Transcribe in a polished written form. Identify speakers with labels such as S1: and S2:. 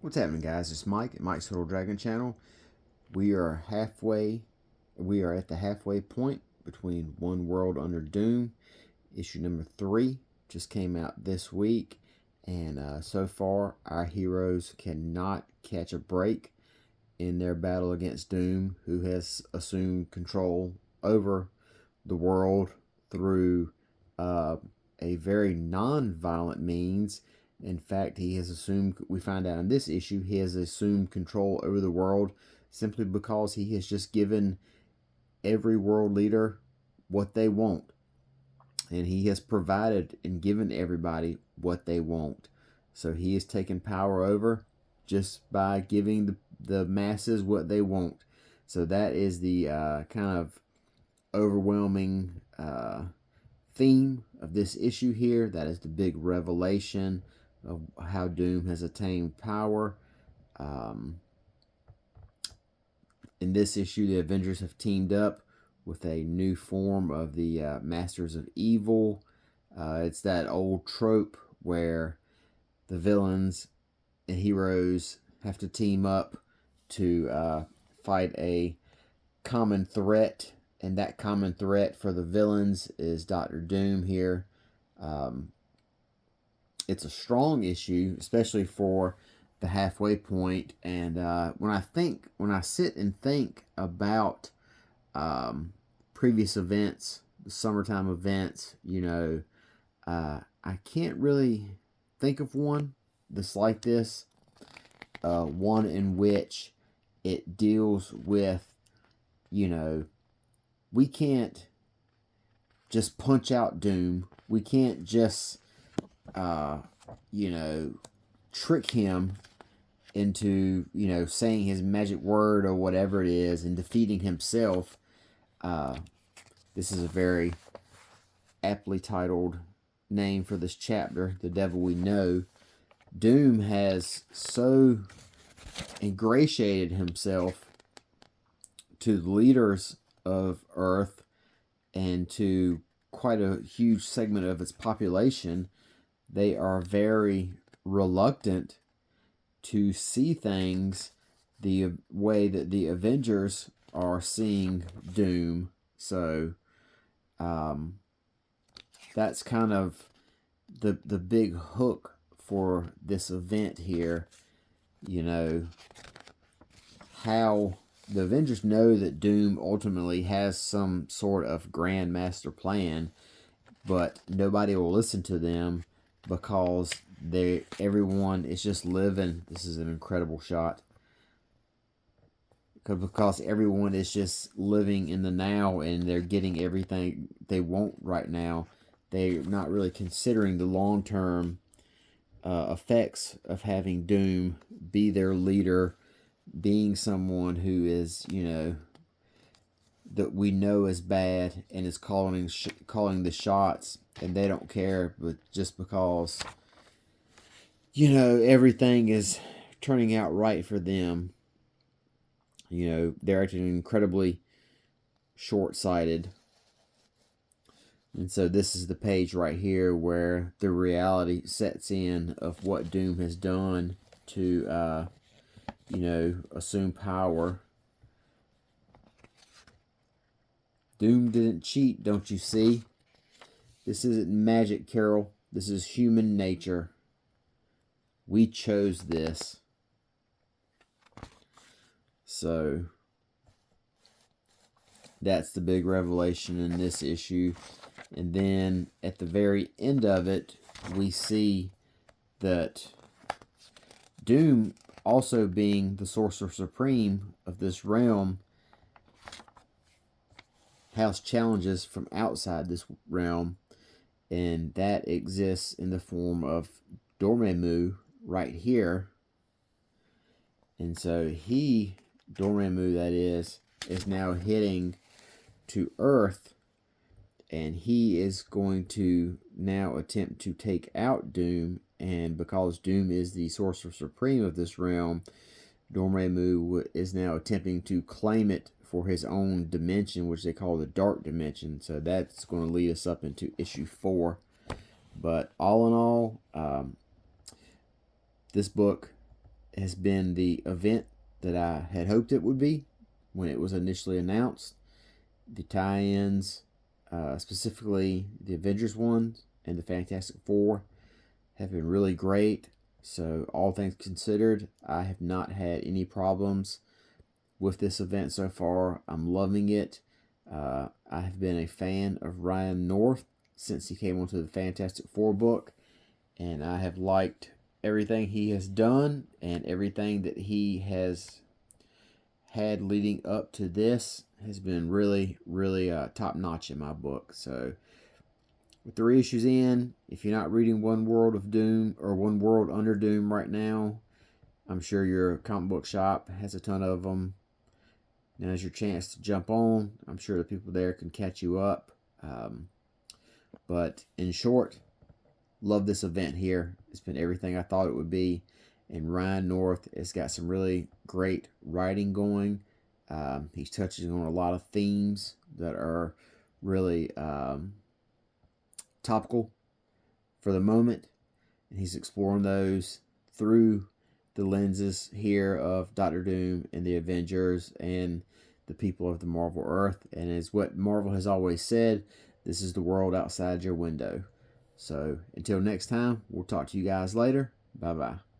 S1: What's happening, guys? It's Mike at Mike's Little Dragon Channel. We are at the halfway point between One World Under Doom. Issue number 3 just came out this week, and so far our heroes cannot catch a break in their battle against Doom, who has assumed control over the world through a very non-violent means. In fact, we find out in this issue, he has assumed control over the world simply because he has just given every world leader what they want. And he has provided and given everybody what they want. So he has taken power over just by giving the masses what they want. So that is the kind of overwhelming theme of this issue here. That is the big revelation of how Doom has attained power. In this issue, the Avengers have teamed up with a new form of the Masters of Evil. It's that old trope where the villains and heroes have to team up to fight a common threat, and that common threat for the villains is Doctor Doom here. It's a strong issue, especially for the halfway point. And when I sit and think about previous events, the summertime events, I can't really think of one that's like this. One in which it deals with, we can't just punch out Doom. We can't just trick him into, saying his magic word or whatever it is and defeating himself. This is a very aptly titled name for this chapter, The Devil We Know. Doom has so ingratiated himself to the leaders of Earth and to quite a huge segment of its population. They are very reluctant to see things the way that the Avengers are seeing Doom. So that's kind of the big hook for this event here. How the Avengers know that Doom ultimately has some sort of grand master plan, but nobody will listen to them because everyone is just living. This is an incredible shot. Because everyone is just living in the now and they're getting everything they want right now. They're not really considering the long-term effects of having Doom be their leader, being someone who is, that we know is bad and is calling the shots, and they don't care, but just because, everything is turning out right for them, they're acting incredibly short-sighted. And so this is the page right here where the reality sets in of what Doom has done to, assume power. Doom didn't cheat, don't you see? This isn't magic, Carol. This is human nature. We chose this. So that's the big revelation in this issue. And then at the very end of it, we see that Doom, also being the Sorcerer Supreme of this realm, has challenges from outside this realm, and that exists in the form of Dormammu right here. And so Dormammu that is now heading to Earth, and he is going to now attempt to take out Doom. And because Doom is the Sorcerer Supreme of this realm, Dormammu is now attempting to claim it for his own dimension, which they call the Dark Dimension. So that's going to lead us up into issue 4. But all in all, this book has been the event that I had hoped it would be when it was initially announced. The tie-ins, specifically the Avengers ones and the Fantastic Four, have been really great. So all things considered, I have not had any problems with this event so far. I'm loving it. I have been a fan of Ryan North since he came onto the Fantastic Four book, and I have liked everything he has done and everything that he has had leading up to this has been really, really top notch in my book. So, with 3 issues in, if you're not reading One World of Doom or One World Under Doom right now, I'm sure your comic book shop has a ton of them. Now's your chance to jump on. I'm sure the people there can catch you up. But in short, love this event here. It's been everything I thought it would be. And Ryan North has got some really great writing going. He's touching on a lot of themes that are really topical for the moment. And he's exploring those through the lenses here of Doctor Doom and the Avengers and the people of the Marvel Earth. And as what Marvel has always said, this is the world outside your window. So until next time, we'll talk to you guys later. Bye-bye.